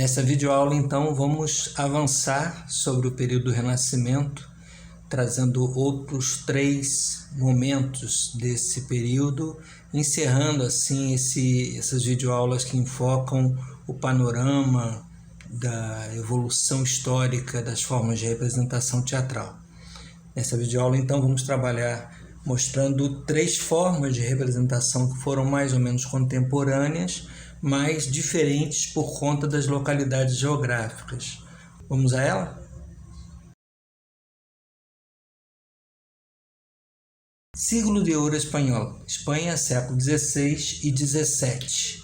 Nessa videoaula, então, vamos avançar sobre o período do Renascimento, trazendo outros 3 momentos desse período, encerrando assim essas videoaulas que enfocam o panorama da evolução histórica das formas de representação teatral. Nessa videoaula, então, vamos trabalhar mostrando 3 formas de representação que foram mais ou menos contemporâneas, mas diferentes por conta das localidades geográficas. Vamos a ela? Siglo de Ouro Espanhol, Espanha, século XVI e XVII.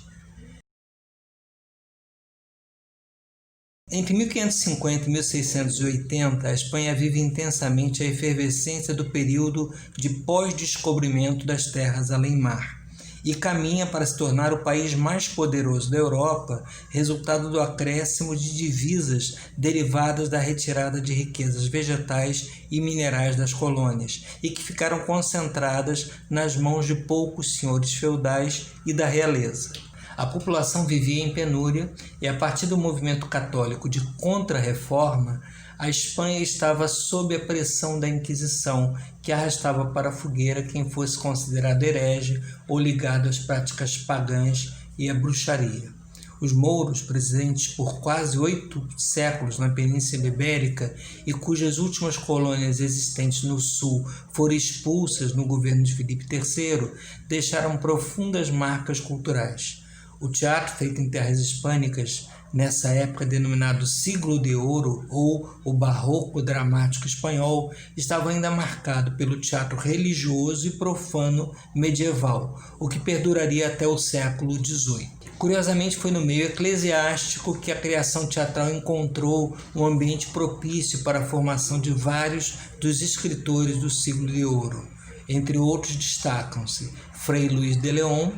Entre 1550 e 1680, a Espanha vive intensamente a efervescência do período de pós-descobrimento das terras além-mar e caminha para se tornar o país mais poderoso da Europa, resultado do acréscimo de divisas derivadas da retirada de riquezas vegetais e minerais das colônias e que ficaram concentradas nas mãos de poucos senhores feudais e da realeza. A população vivia em penúria e, a partir do movimento católico de contra-reforma, a Espanha estava sob a pressão da Inquisição, que arrastava para a fogueira quem fosse considerado herege ou ligado às práticas pagãs e à bruxaria. Os mouros, presentes por quase 8 séculos na Península Ibérica e cujas últimas colônias existentes no sul foram expulsas no governo de Filipe III, deixaram profundas marcas culturais. O teatro feito em terras hispânicas, nessa época denominado Siglo de Ouro ou o Barroco Dramático Espanhol, estava ainda marcado pelo teatro religioso e profano medieval, o que perduraria até o século XVIII. Curiosamente, foi no meio eclesiástico que a criação teatral encontrou um ambiente propício para a formação de vários dos escritores do Siglo de Ouro. Entre outros destacam-se Frei Luís de León,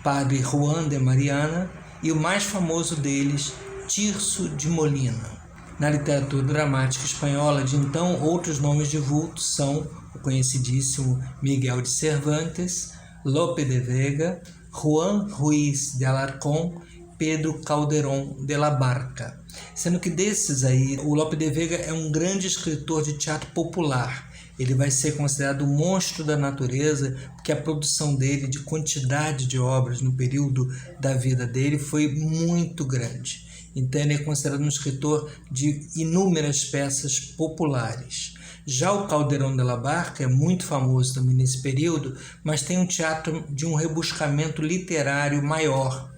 Padre Juan de Mariana e o mais famoso deles, Tirso de Molina. Na literatura dramática espanhola de então, outros nomes de vulto são o conhecidíssimo Miguel de Cervantes, Lope de Vega, Juan Ruiz de Alarcón, Pedro Calderón de la Barca. Sendo que desses aí, o Lope de Vega é um grande escritor de teatro popular. Ele vai ser considerado o monstro da natureza, porque a produção dele, de quantidade de obras no período da vida dele, foi muito grande. Então ele é considerado um escritor de inúmeras peças populares. Já o Calderón de la Barca é muito famoso também nesse período, mas tem um teatro de um rebuscamento literário maior.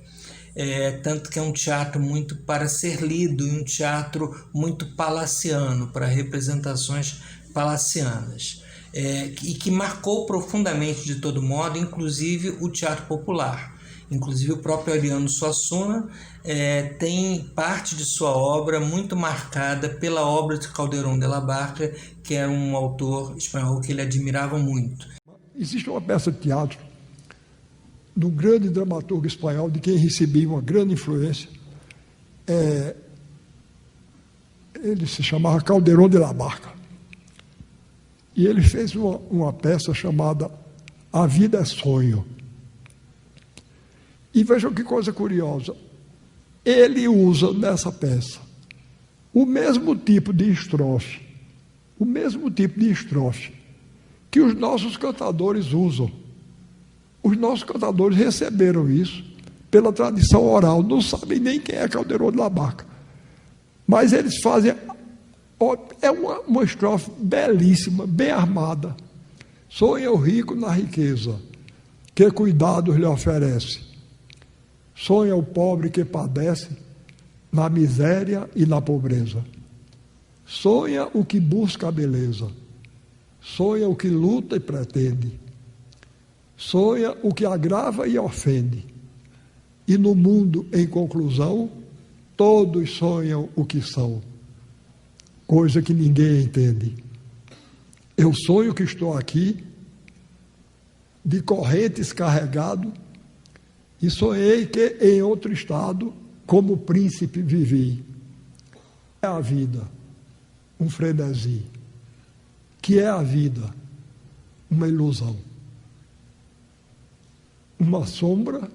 Tanto que é um teatro muito para ser lido e um teatro muito palaciano, para representações palacianas, e que marcou profundamente, de todo modo, inclusive o teatro popular. Inclusive o próprio Ariano Suassuna tem parte de sua obra muito marcada pela obra de Calderón de la Barca, que era um autor espanhol que ele admirava muito. Existe uma peça de teatro de um grande dramaturgo espanhol, de quem recebi uma grande influência. Ele se chamava Calderón de la Barca. E ele fez uma peça chamada A Vida é Sonho. E vejam que coisa curiosa. Ele usa nessa peça o mesmo tipo de estrofe, que os nossos cantadores usam. Os nossos cantadores receberam isso pela tradição oral, não sabem nem quem é Calderón de la Barca. Mas eles fazem... É uma estrofe belíssima, bem armada. Sonha o rico na riqueza, que cuidados lhe oferece. Sonha o pobre que padece na miséria e na pobreza. Sonha o que busca a beleza. Sonha o que luta e pretende. Sonha o que agrava e ofende. E no mundo, em conclusão, todos sonham o que são. Coisa que ninguém entende. Eu sonho que estou aqui, de correntes carregado, e sonhei que em outro estado, como príncipe, vivi. É a vida, um frenesi. Que é a vida? Uma ilusão. Uma sombra,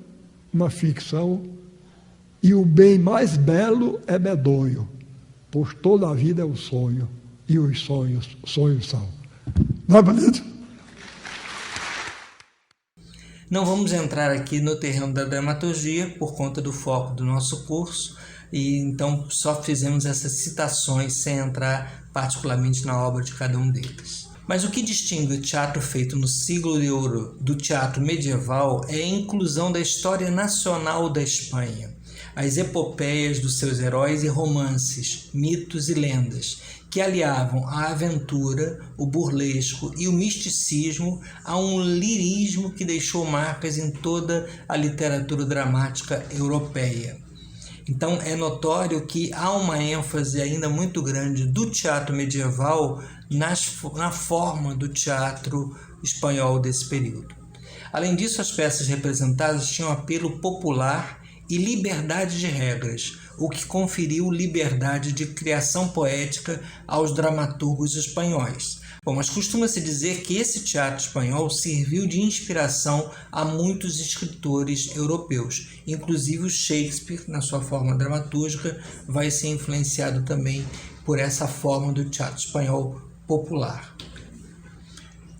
uma ficção E o bem mais belo é medonho, pois toda a vida é um sonho, e os sonhos são. Não é bonito? Não vamos entrar aqui no terreno da dramaturgia por conta do foco do nosso curso, e então só fizemos essas citações sem entrar particularmente na obra de cada um deles. Mas o que distingue o teatro feito no siglo de ouro do teatro medieval é a inclusão da história nacional da Espanha, as epopeias dos seus heróis e romances, mitos e lendas, que aliavam a aventura, o burlesco e o misticismo a um lirismo que deixou marcas em toda a literatura dramática europeia. Então é notório que há uma ênfase ainda muito grande do teatro medieval na forma do teatro espanhol desse período. Além disso, as peças representadas tinham apelo popular e liberdade de regras, o que conferiu liberdade de criação poética aos dramaturgos espanhóis. Bom, mas costuma-se dizer que esse teatro espanhol serviu de inspiração a muitos escritores europeus, inclusive o Shakespeare, na sua forma dramatúrgica, vai ser influenciado também por essa forma do teatro espanhol popular.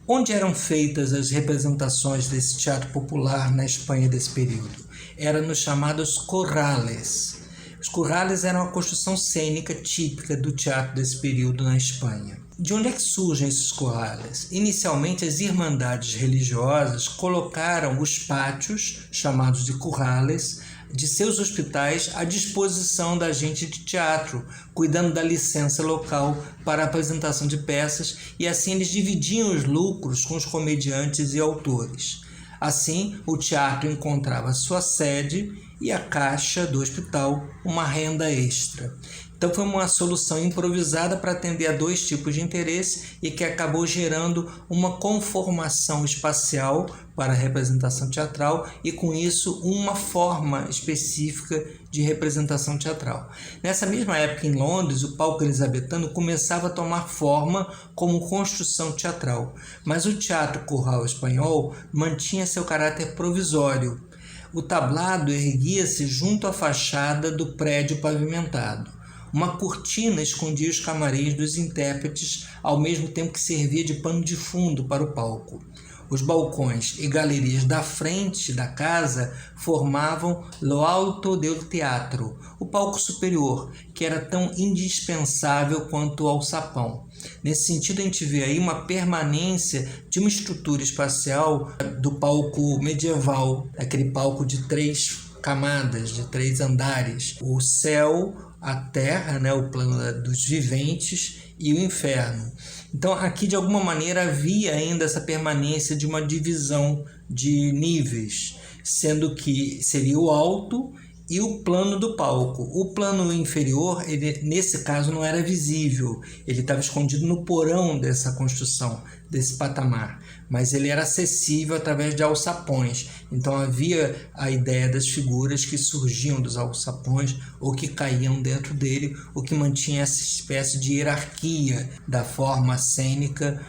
Onde eram feitas as representações desse teatro popular na Espanha desse período? Era nos chamados corrales. Os corrales eram a construção cênica típica do teatro desse período na Espanha. De onde é que surgem esses corrales? Inicialmente, as irmandades religiosas colocaram os pátios, chamados de corrales, de seus hospitais à disposição da gente de teatro, cuidando da licença local para a apresentação de peças, e assim eles dividiam os lucros com os comediantes e autores. Assim, o teatro encontrava sua sede e a caixa do hospital uma renda extra. Então foi uma solução improvisada para atender a dois tipos de interesse e que acabou gerando uma conformação espacial para a representação teatral e, com isso, uma forma específica de representação teatral. Nessa mesma época, em Londres, o palco elisabetano começava a tomar forma como construção teatral, mas o teatro curral espanhol mantinha seu caráter provisório. O tablado erguia-se junto à fachada do prédio pavimentado. Uma cortina escondia os camarins dos intérpretes, ao mesmo tempo que servia de pano de fundo para o palco. Os balcões e galerias da frente da casa formavam lo alto del teatro, o palco superior, que era tão indispensável quanto o alçapão. Nesse sentido, a gente vê aí uma permanência de uma estrutura espacial do palco medieval, aquele palco de 3 camadas, de 3 andares. O céu, a terra, né, o plano dos viventes, e o inferno. Então, aqui, de alguma maneira, havia ainda essa permanência de uma divisão de níveis, sendo que seria o alto e o plano do palco. O plano inferior, ele, nesse caso, não era visível, ele estava escondido no porão dessa construção, desse patamar, mas ele era acessível através de alçapões. Então havia a ideia das figuras que surgiam dos alçapões ou que caíam dentro dele, o que mantinha essa espécie de hierarquia da forma cênica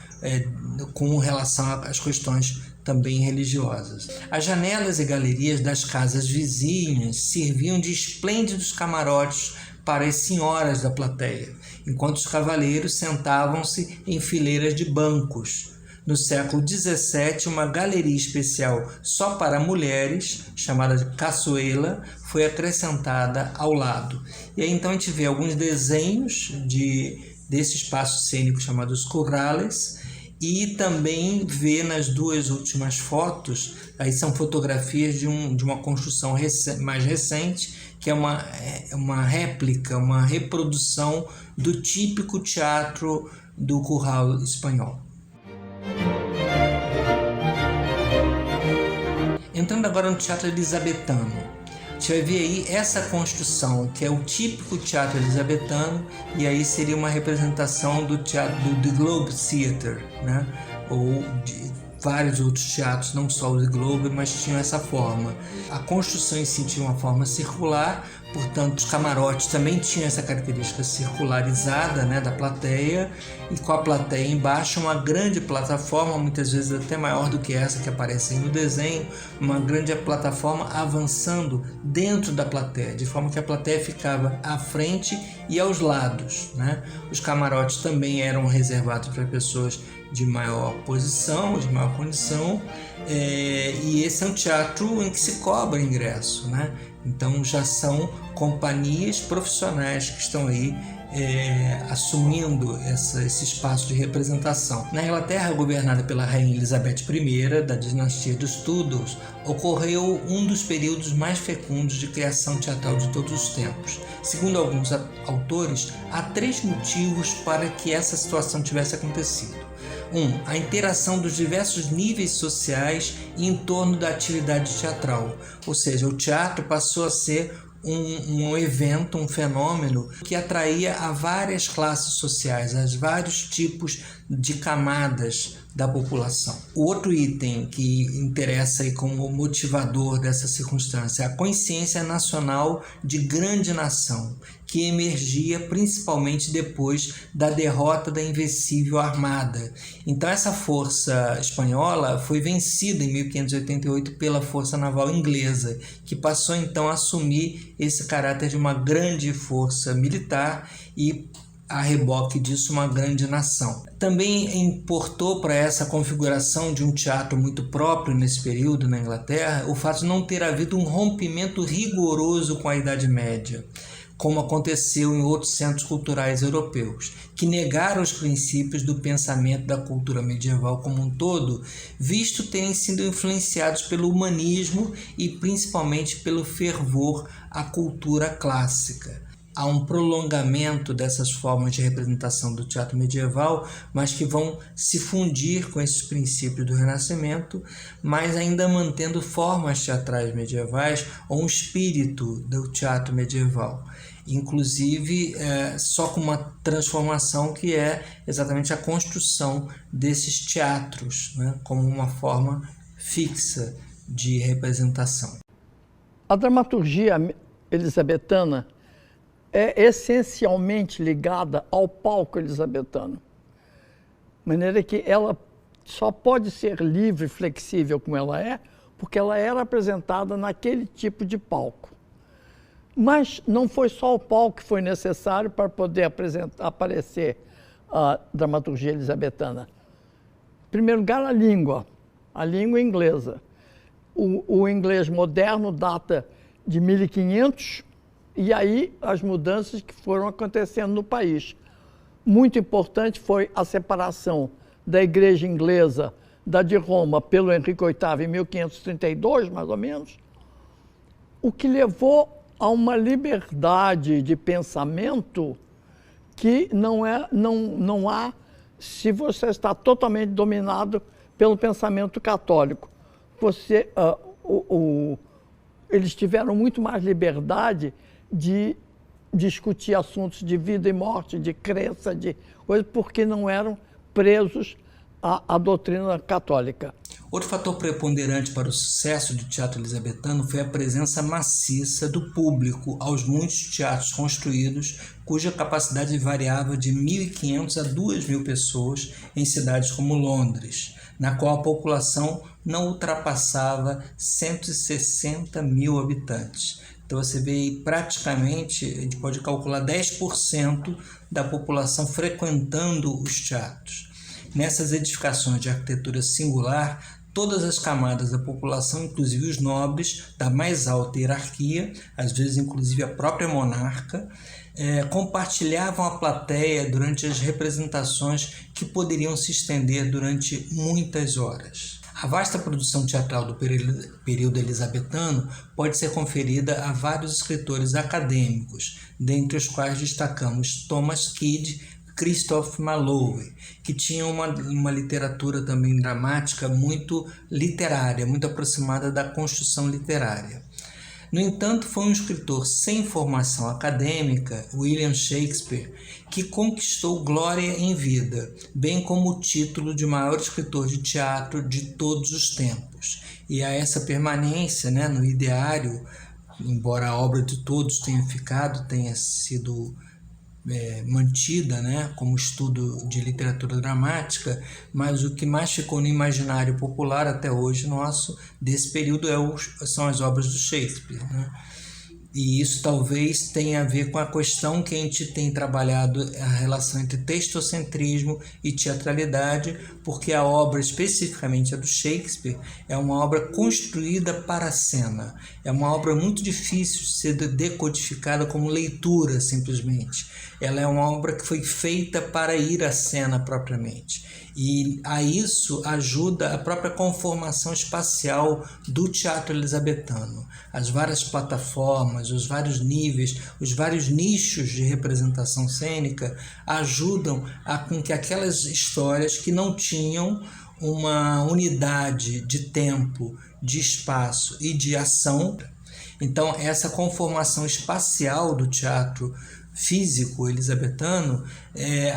com relação às questões também religiosas. As janelas e galerias das casas vizinhas serviam de esplêndidos camarotes para as senhoras da plateia, enquanto os cavaleiros sentavam-se em fileiras de bancos. No século XVII, uma galeria especial só para mulheres, chamada de caçuela, foi acrescentada ao lado. E aí então a gente vê alguns desenhos desse espaço cênico chamado os corrales, e também vê nas duas últimas fotos, aí são fotografias de uma construção mais recente, que é uma réplica, uma reprodução do típico teatro do curral espanhol. Entrando agora no teatro elisabetano, você vai ver aí essa construção, que é o típico teatro elisabetano, e aí seria uma representação do teatro do The Globe Theatre, né? Ou de vários outros teatros, não só o The Globe, mas tinham essa forma. A construção em si tinha uma forma circular, Portanto, os camarotes também tinham essa característica circularizada, né, da plateia, e com a plateia embaixo uma grande plataforma, muitas vezes até maior do que essa que aparece aí no desenho, uma grande plataforma avançando dentro da plateia, de forma que a plateia ficava à frente e aos lados, né? Os camarotes também eram reservados para pessoas de maior posição, de maior condição, e esse é um teatro em que se cobra ingresso, né? Então já são companhias profissionais que estão aí assumindo esse espaço de representação. Na Inglaterra, governada pela Rainha Elizabeth I, da dinastia dos Tudors, ocorreu um dos períodos mais fecundos de criação teatral de todos os tempos. Segundo alguns autores, há 3 motivos para que essa situação tivesse acontecido. 1. A interação dos diversos níveis sociais em torno da atividade teatral, ou seja, o teatro passou a ser um evento, um fenômeno que atraía a várias classes sociais, a vários tipos de camadas da população. O outro item que interessa aí como motivador dessa circunstância é a consciência nacional de grande nação, que emergia principalmente depois da derrota da Invencível Armada. Então essa força espanhola foi vencida em 1588 pela força naval inglesa, que passou então a assumir esse caráter de uma grande força militar e, a reboque disso, uma grande nação. Também importou para essa configuração de um teatro muito próprio nesse período na Inglaterra o fato de não ter havido um rompimento rigoroso com a Idade Média, como aconteceu em outros centros culturais europeus, que negaram os princípios do pensamento da cultura medieval como um todo, visto terem sido influenciados pelo humanismo e principalmente pelo fervor à cultura clássica. Há um prolongamento dessas formas de representação do teatro medieval, mas que vão se fundir com esses princípios do Renascimento, mas ainda mantendo formas teatrais medievais ou um espírito do teatro medieval. Inclusive, só com uma transformação que é exatamente a construção desses teatros, né, como uma forma fixa de representação. A dramaturgia elisabetana é essencialmente ligada ao palco elisabetano, de maneira que ela só pode ser livre e flexível como ela é, porque ela era apresentada naquele tipo de palco. Mas não foi só o palco que foi necessário para poder aparecer a dramaturgia elisabetana. Em primeiro lugar, a língua inglesa. O inglês moderno data de 1500, e aí as mudanças que foram acontecendo no país. Muito importante foi a separação da igreja inglesa da de Roma pelo Henrique VIII em 1532, mais ou menos, o que levou a uma liberdade de pensamento que não há se você está totalmente dominado pelo pensamento católico. Eles tiveram muito mais liberdade de discutir assuntos de vida e morte, de crença, de coisas, porque não eram presos à doutrina católica. Outro fator preponderante para o sucesso do teatro elisabetano foi a presença maciça do público aos muitos teatros construídos, cuja capacidade variava de 1.500 a 2.000 pessoas em cidades como Londres, na qual a população não ultrapassava 160.000 habitantes. Então você vê aí praticamente, a gente pode calcular 10% da população frequentando os teatros. Nessas edificações de arquitetura singular, todas as camadas da população, inclusive os nobres da mais alta hierarquia, às vezes inclusive a própria monarca, compartilhavam a plateia durante as representações que poderiam se estender durante muitas horas. A vasta produção teatral do período elisabetano pode ser conferida a vários escritores acadêmicos, dentre os quais destacamos Thomas Kyd, Christopher Marlowe, que tinham uma literatura também dramática muito literária, muito aproximada da construção literária. No entanto, foi um escritor sem formação acadêmica, William Shakespeare, que conquistou glória em vida, bem como o título de maior escritor de teatro de todos os tempos. E a essa permanência, no ideário embora a obra de todos tenha sido mantida, né, como estudo de literatura dramática, mas o que mais ficou no imaginário popular até hoje nosso desse período são as obras do Shakespeare, né? E isso talvez tenha a ver com a questão que a gente tem trabalhado, a relação entre textocentrismo e teatralidade, porque a obra, especificamente a do Shakespeare, é uma obra construída para a cena. É uma obra muito difícil de ser decodificada como leitura, simplesmente. Ela é uma obra que foi feita para ir à cena propriamente. E a isso ajuda a própria conformação espacial do teatro elisabetano. As várias plataformas, os vários níveis, os vários nichos de representação cênica ajudam com que aquelas histórias que não tinham uma unidade de tempo, de espaço e de ação. Então, essa conformação espacial do teatro físico elisabetano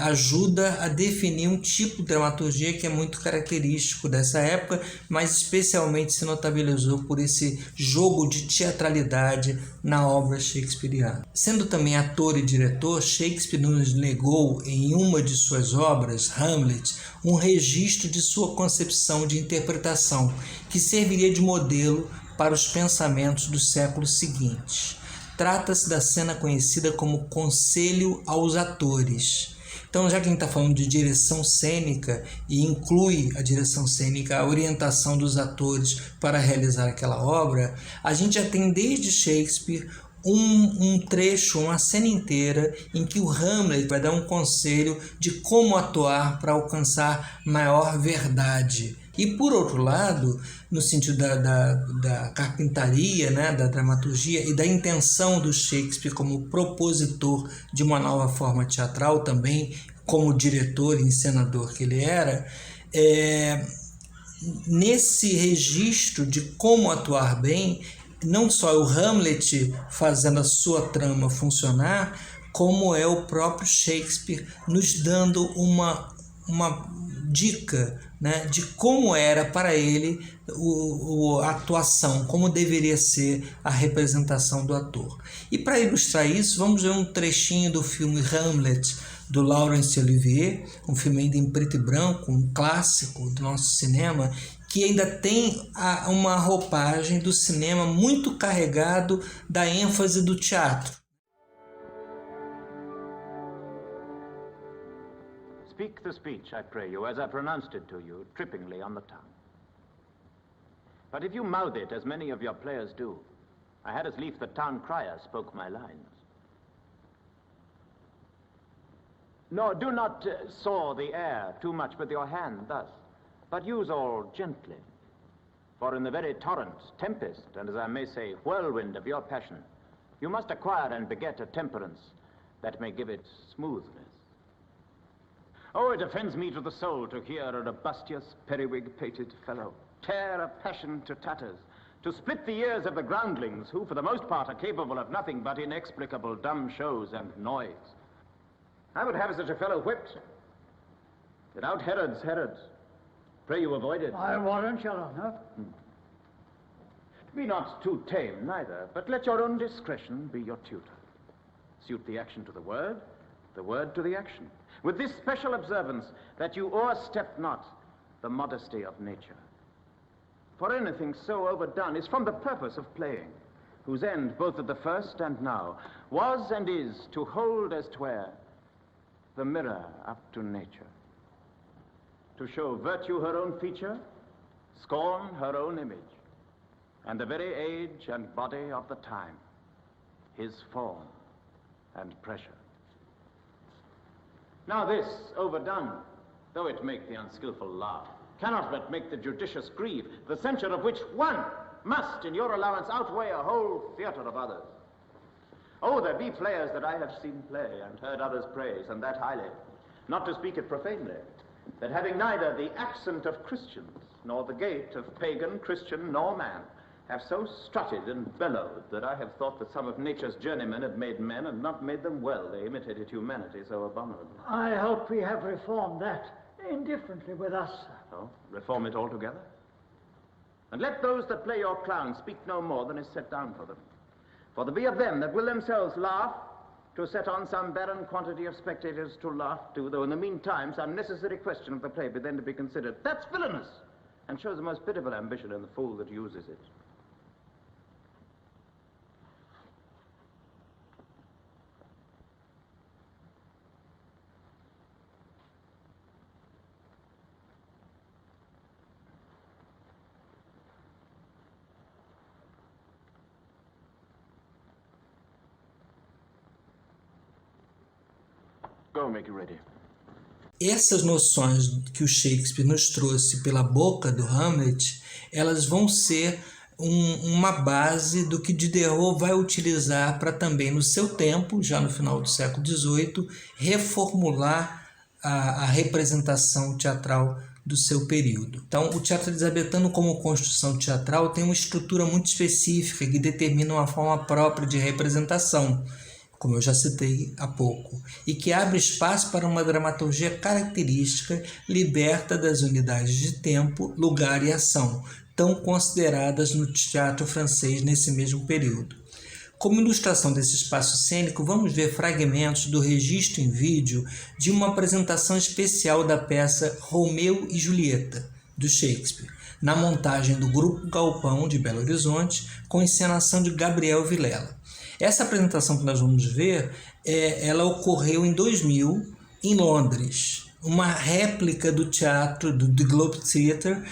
ajuda a definir um tipo de dramaturgia que é muito característico dessa época, mas especialmente se notabilizou por esse jogo de teatralidade na obra shakespeariana. Sendo também ator e diretor, Shakespeare nos legou em uma de suas obras, Hamlet, um registro de sua concepção de interpretação, que serviria de modelo para os pensamentos dos séculos seguintes. Trata-se da cena conhecida como Conselho aos Atores. Então, já que a gente está falando de direção cênica e inclui a direção cênica, a orientação dos atores para realizar aquela obra, a gente já tem desde Shakespeare um trecho, uma cena inteira em que o Hamlet vai dar um conselho de como atuar para alcançar maior verdade. E, por outro lado, no sentido da carpintaria, né, da dramaturgia e da intenção do Shakespeare como propositor de uma nova forma teatral também, como diretor e encenador que ele era, nesse registro de como atuar bem, não só o Hamlet fazendo a sua trama funcionar, como é o próprio Shakespeare nos dando uma dica, né, de como era para ele a atuação, como deveria ser a representação do ator. E para ilustrar isso, vamos ver um trechinho do filme Hamlet, do Laurence Olivier, um filme ainda em preto e branco, um clássico do nosso cinema, que ainda tem uma roupagem do cinema muito carregado da ênfase do teatro. Speak the speech, I pray you, as I pronounced it to you, trippingly on the tongue. But if you mouth it, as many of your players do, I had as lief the town crier spoke my lines. No, do not saw the air too much with your hand thus, but use all gently. For in the very torrent, tempest, and as I may say, whirlwind of your passion, you must acquire and beget a temperance that may give it smoothness. Oh, it offends me to the soul to hear a robustious, periwig-pated fellow tear a passion to tatters, to split the ears of the groundlings, who for the most part are capable of nothing but inexplicable dumb shows and noise. I would have such a fellow whipped, that out Herods Herods. Pray you avoid it. I warrant your honor. Be not too tame neither, but let your own discretion be your tutor. Suit the action to the word to the action, with this special observance, that you o'erstep not the modesty of nature. For anything so overdone is from the purpose of playing, whose end, both at the first and now, was and is to hold as 'twere the mirror up to nature, to show virtue her own feature, scorn her own image, and the very age and body of the time, his form and pressure. Now this, overdone, though it make the unskillful laugh, cannot but make the judicious grieve, the censure of which one must, in your allowance, outweigh a whole theatre of others. Oh, there be players that I have seen play, and heard others praise, and that highly, not to speak it profanely, that having neither the accent of Christians, nor the gait of pagan, Christian, nor man, have so strutted and bellowed that I have thought that some of nature's journeymen had made men and not made them well. They imitated humanity so abominably. I hope we have reformed that indifferently with us, sir. Oh, reform it altogether? And let those that play your clown speak no more than is set down for them. For there be of them that will themselves laugh, to set on some barren quantity of spectators to laugh too, though in the meantime some necessary question of the play be then to be considered. That's villainous, and shows the most pitiful ambition in the fool that uses it. Go, make it ready. Essas noções que o Shakespeare nos trouxe pela boca do Hamlet, elas vão ser uma base do que Diderot vai utilizar para também, no seu tempo, já no final do século XVIII, reformular a representação teatral do seu período. Então, o teatro elizabetano, como construção teatral, tem uma estrutura muito específica que determina uma forma própria de representação, como eu já citei há pouco, e que abre espaço para uma dramaturgia característica, liberta das unidades de tempo, lugar e ação, tão consideradas no teatro francês nesse mesmo período. Como ilustração desse espaço cênico, vamos ver fragmentos do registro em vídeo de uma apresentação especial da peça Romeu e Julieta, do Shakespeare, na montagem do Grupo Galpão de Belo Horizonte, com encenação de Gabriel Vilela. Essa apresentação que nós vamos ver, ela ocorreu em 2000, em Londres, uma réplica do teatro do The Globe Theatre,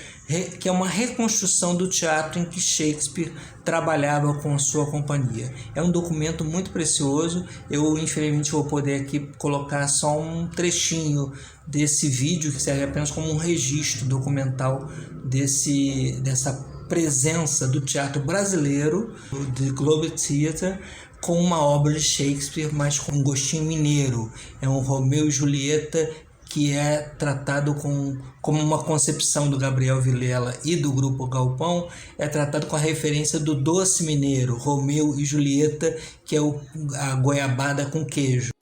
que é uma reconstrução do teatro em que Shakespeare trabalhava com sua companhia. É um documento muito precioso. Eu, infelizmente, vou poder aqui colocar só um trechinho desse vídeo, que serve apenas como um registro documental dessa presença do teatro brasileiro, do The Globe Theatre, com uma obra de Shakespeare, mas com um gostinho mineiro. É um Romeu e Julieta que é tratado como uma concepção do Gabriel Vilela e do Grupo Galpão, é tratado com a referência do doce mineiro, Romeu e Julieta, que é a goiabada com queijo.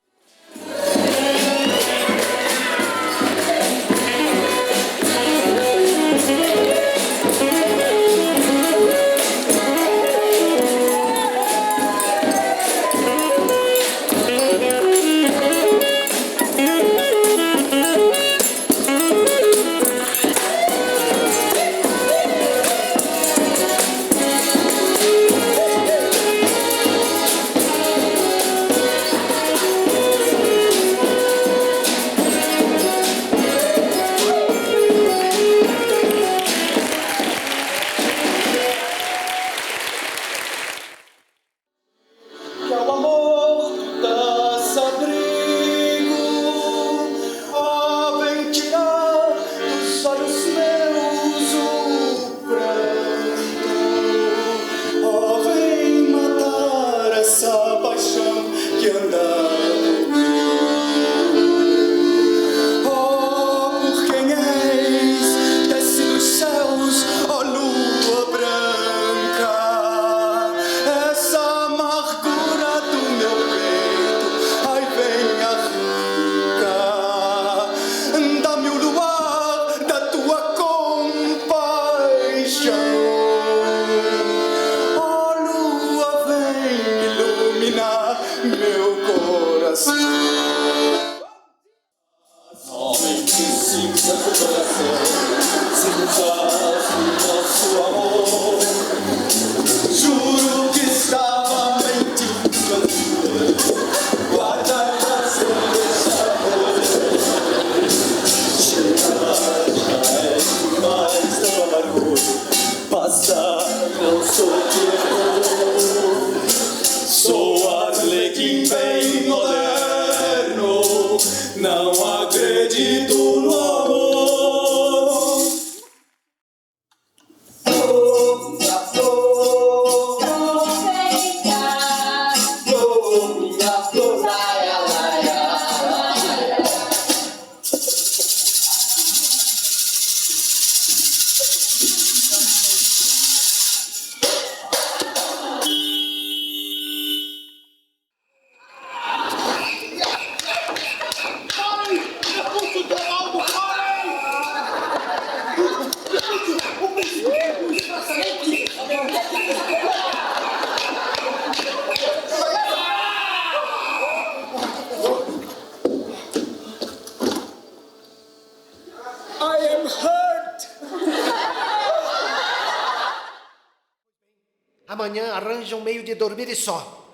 Amanhã arranja um meio de dormir e só.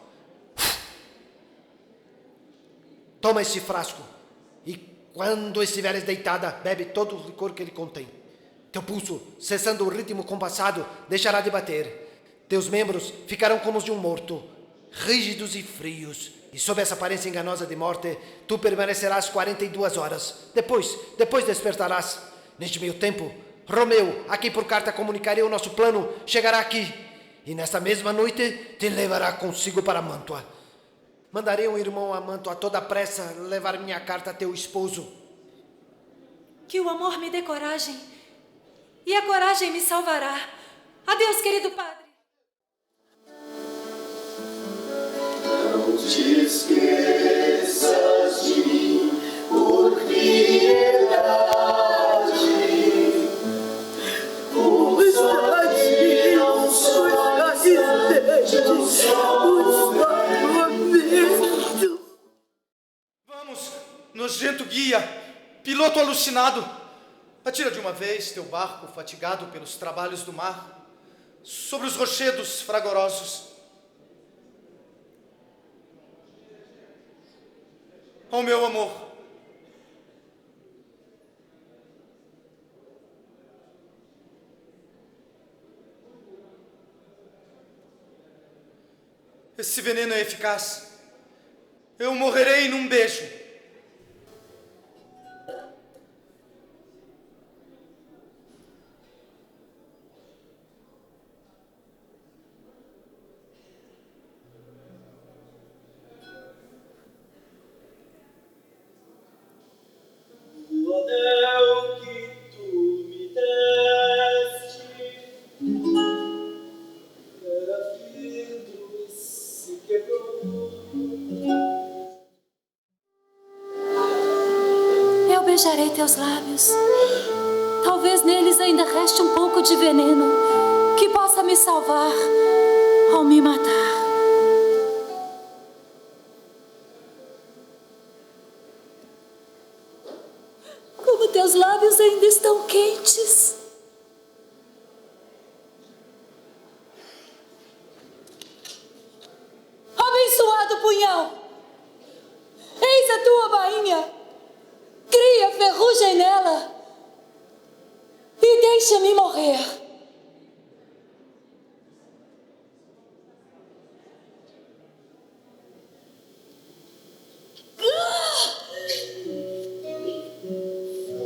Toma este frasco e quando estiveres deitada, bebe todo o licor que ele contém. Teu pulso, cessando o ritmo compassado, deixará de bater. Teus membros ficarão como os de um morto, rígidos e frios. E sob essa aparência enganosa de morte, tu permanecerás 42 horas. Depois despertarás. Neste meio tempo, Romeu, a quem por carta comunicarei o nosso plano, chegará aqui. E nesta mesma noite te levará consigo para Mantua. Mandarei um irmão a Mantua a toda pressa levar minha carta a teu esposo. Que o amor me dê coragem, e a coragem me salvará. Adeus, querido padre. Não te esqueças de mim, por piedade. Vamos, nojento guia, piloto alucinado, atira de uma vez teu barco fatigado pelos trabalhos do mar sobre os rochedos fragorosos. Oh, meu amor, esse veneno é eficaz. Eu morrerei num beijo. O anel que tu me deste era vidro e se quebrou. Eu beijarei teus lábios. Talvez neles ainda reste um pouco de veneno que possa me salvar ou me matar. Como teus lábios ainda estão quentes. Abençoado punhal! Eis a tua bainha. Cria ferrugem nela e deixa-me morrer.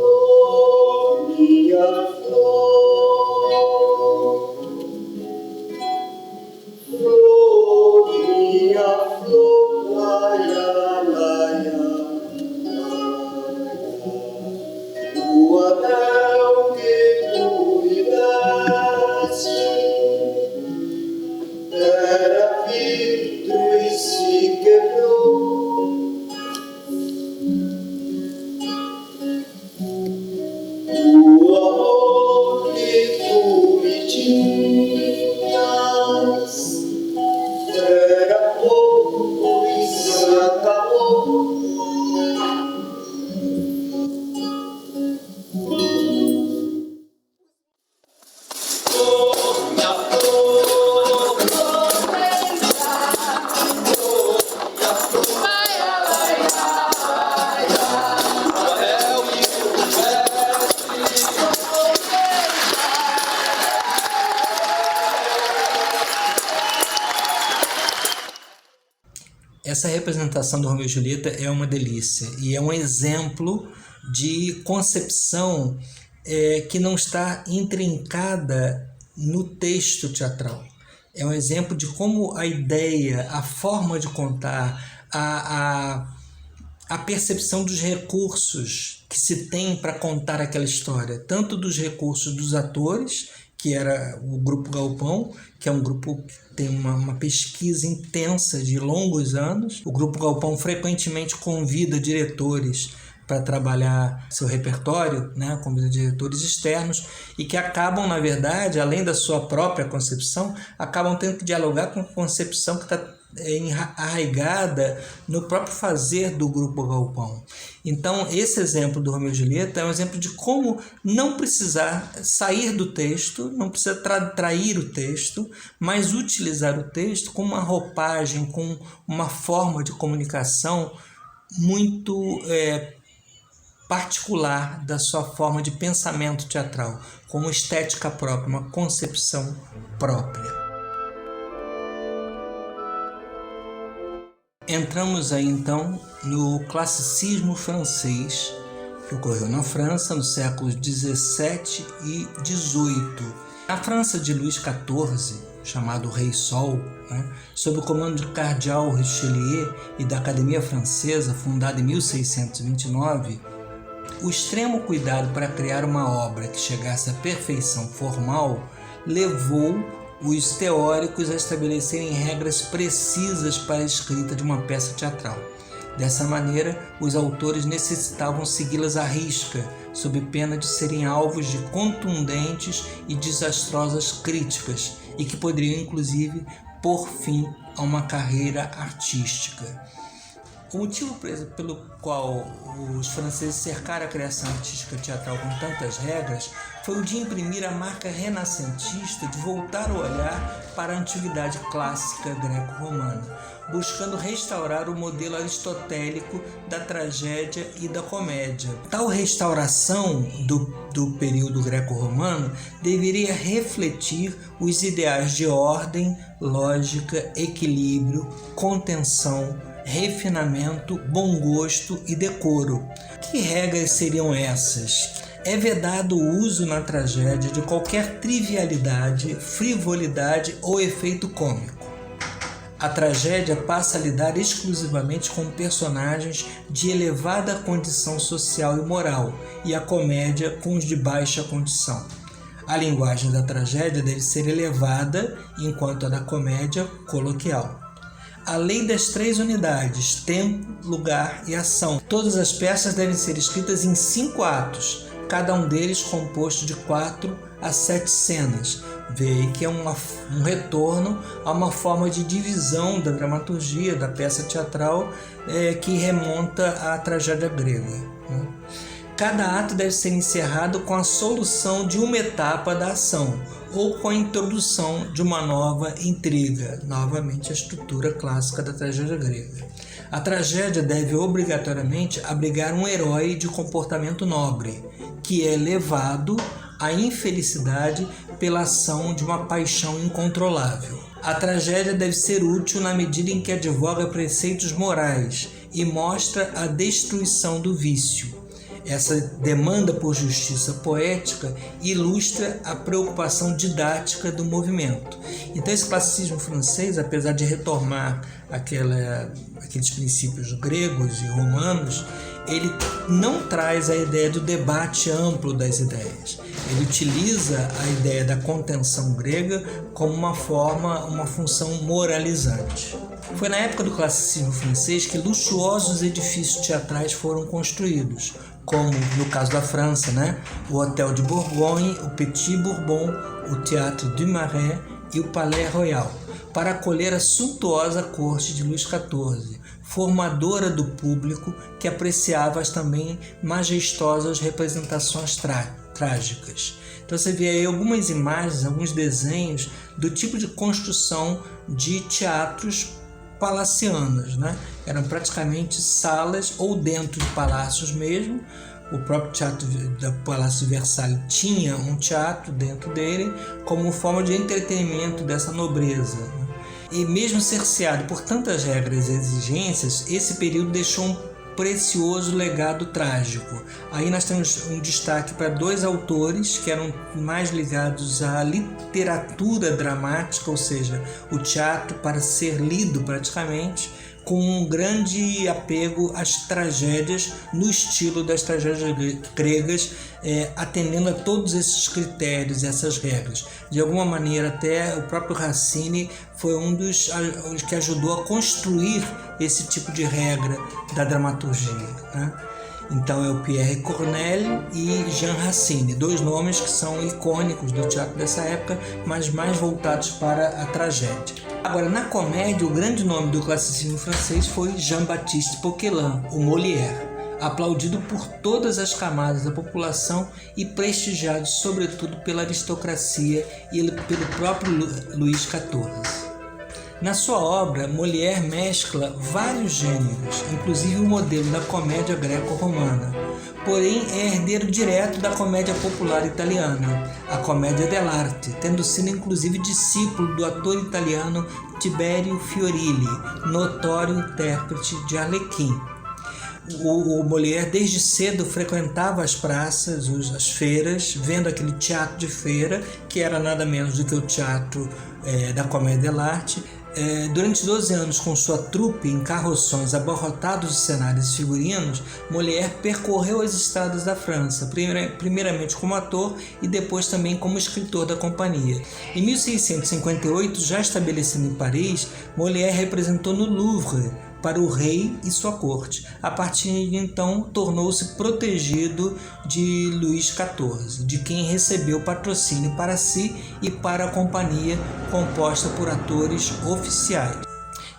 Oh, minha flor, flor, minha flor, laia, laia, laia. O anel que tu me deste era vidro e se quebrou. O amor que tu me tinhas era pouco e se acabou. Essa representação do Romeu e Julieta é uma delícia e é um exemplo de concepção que não está intrincada no texto teatral. É um exemplo de como a ideia, a forma de contar, a percepção dos recursos que se tem para contar aquela história, tanto dos recursos dos atores, que era o Grupo Galpão, que é um grupo que tem uma pesquisa intensa de longos anos. O Grupo Galpão frequentemente convida diretores para trabalhar seu repertório, né? Convida diretores externos e que acabam, na verdade, além da sua própria concepção, acabam tendo que dialogar com a concepção que está arraigada no próprio fazer do grupo Galpão. Então, esse exemplo do Romeu e Julieta é um exemplo de como não precisar sair do texto, não precisa trair o texto, mas utilizar o texto como uma roupagem, com uma forma de comunicação muito particular da sua forma de pensamento teatral, com uma estética própria, uma concepção própria. Entramos aí então no classicismo francês, que ocorreu na França nos séculos 17 e 18. Na França de Luís XIV, chamado Rei Sol, sob o comando de Cardeal Richelieu e da Academia Francesa, fundada em 1629, o extremo cuidado para criar uma obra que chegasse à perfeição formal levou os teóricos a estabelecerem regras precisas para a escrita de uma peça teatral. Dessa maneira, os autores necessitavam segui-las à risca, sob pena de serem alvos de contundentes e desastrosas críticas e que poderiam, inclusive, pôr fim a uma carreira artística. O motivo pelo qual os franceses cercaram a criação artística teatral com tantas regras foi o de imprimir a marca renascentista de voltar o olhar para a antiguidade clássica greco-romana, buscando restaurar o modelo aristotélico da tragédia e da comédia. Tal restauração do período greco-romano deveria refletir os ideais de ordem, lógica, equilíbrio, contenção, refinamento, bom gosto e decoro. Que regras seriam essas? É vedado o uso na tragédia de qualquer trivialidade, frivolidade ou efeito cômico. A tragédia passa a lidar exclusivamente com personagens de elevada condição social e moral, e a comédia com os de baixa condição. A linguagem da tragédia deve ser elevada, enquanto a da comédia coloquial. A lei das 3 unidades, tempo, lugar e ação. Todas as peças devem ser escritas em 5 atos, cada um deles composto de 4 a 7 cenas. Vê aí que é um retorno a uma forma de divisão da dramaturgia, da peça teatral, que remonta à tragédia grega. Cada ato deve ser encerrado com a solução de uma etapa da ação, ou com a introdução de uma nova intriga, novamente a estrutura clássica da tragédia grega. A tragédia deve obrigatoriamente abrigar um herói de comportamento nobre, que é levado à infelicidade pela ação de uma paixão incontrolável. A tragédia deve ser útil na medida em que advoga preceitos morais e mostra a destruição do vício. Essa demanda por justiça poética ilustra a preocupação didática do movimento. Então, esse classicismo francês, apesar de retomar aqueles princípios gregos e romanos, ele não traz a ideia do debate amplo das ideias. Ele utiliza a ideia da contenção grega como uma função moralizante. Foi na época do classicismo francês que luxuosos edifícios teatrais foram construídos, como no caso da França, o Hotel de Bourgogne, o Petit Bourbon, o Théâtre du Marais e o Palais Royal, para acolher a suntuosa corte de Luís XIV, formadora do público que apreciava as também majestosas representações trágicas. Então você vê aí algumas imagens, alguns desenhos do tipo de construção de teatros palacianos, Eram praticamente salas ou dentro de palácios mesmo. O próprio teatro do Palácio de Versalhes tinha um teatro dentro dele como forma de entretenimento dessa nobreza. E mesmo cerceado por tantas regras e exigências, esse período deixou um precioso legado trágico. Aí nós temos um destaque para 2 autores que eram mais ligados à literatura dramática, ou seja, o teatro para ser lido praticamente, com um grande apego às tragédias no estilo das tragédias gregas, atendendo a todos esses critérios, essas regras. De alguma maneira, até o próprio Racine foi um dos que ajudou a construir esse tipo de regra da dramaturgia. Então é o Pierre Corneille e Jean Racine, 2 nomes que são icônicos do teatro dessa época, mas mais voltados para a tragédia. Agora, na comédia, o grande nome do classicismo francês foi Jean-Baptiste Poquelin, o Molière, aplaudido por todas as camadas da população e prestigiado sobretudo pela aristocracia e pelo próprio Luís XIV. Na sua obra, Molière mescla vários gêneros, inclusive o modelo da comédia greco-romana, porém é herdeiro direto da comédia popular italiana, a comédia dell'arte, tendo sido inclusive discípulo do ator italiano Tiberio Fiorilli, notório intérprete de Arlequim. O Molière desde cedo frequentava as praças, as feiras, vendo aquele teatro de feira, que era nada menos do que o teatro da comédia dell'arte. Durante 12 anos, com sua trupe em carroções abarrotados de cenários e figurinos, Molière percorreu as estradas da França, primeiramente como ator e depois também como escritor da companhia. Em 1658, já estabelecido em Paris, Molière representou no Louvre para o rei e sua corte. A partir de então, tornou-se protegido de Luís XIV, de quem recebeu patrocínio para si e para a companhia, composta por atores oficiais.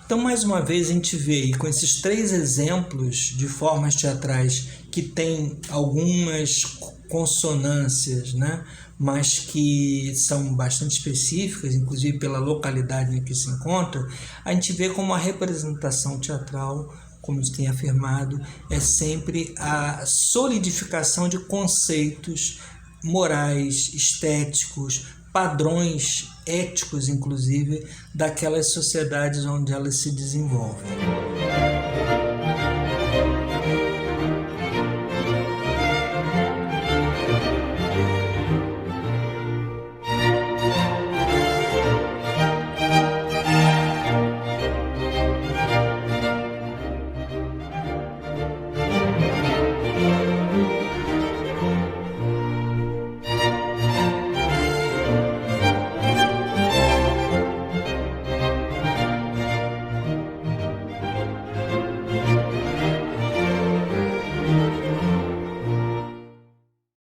Então, mais uma vez, a gente vê aí, com esses 3 exemplos de formas teatrais que têm algumas consonâncias, né, mas que são bastante específicas, inclusive pela localidade em que se encontra, a gente vê como a representação teatral, como eu tenho afirmado, é sempre a solidificação de conceitos morais, estéticos, padrões éticos, inclusive, daquelas sociedades onde elas se desenvolvem.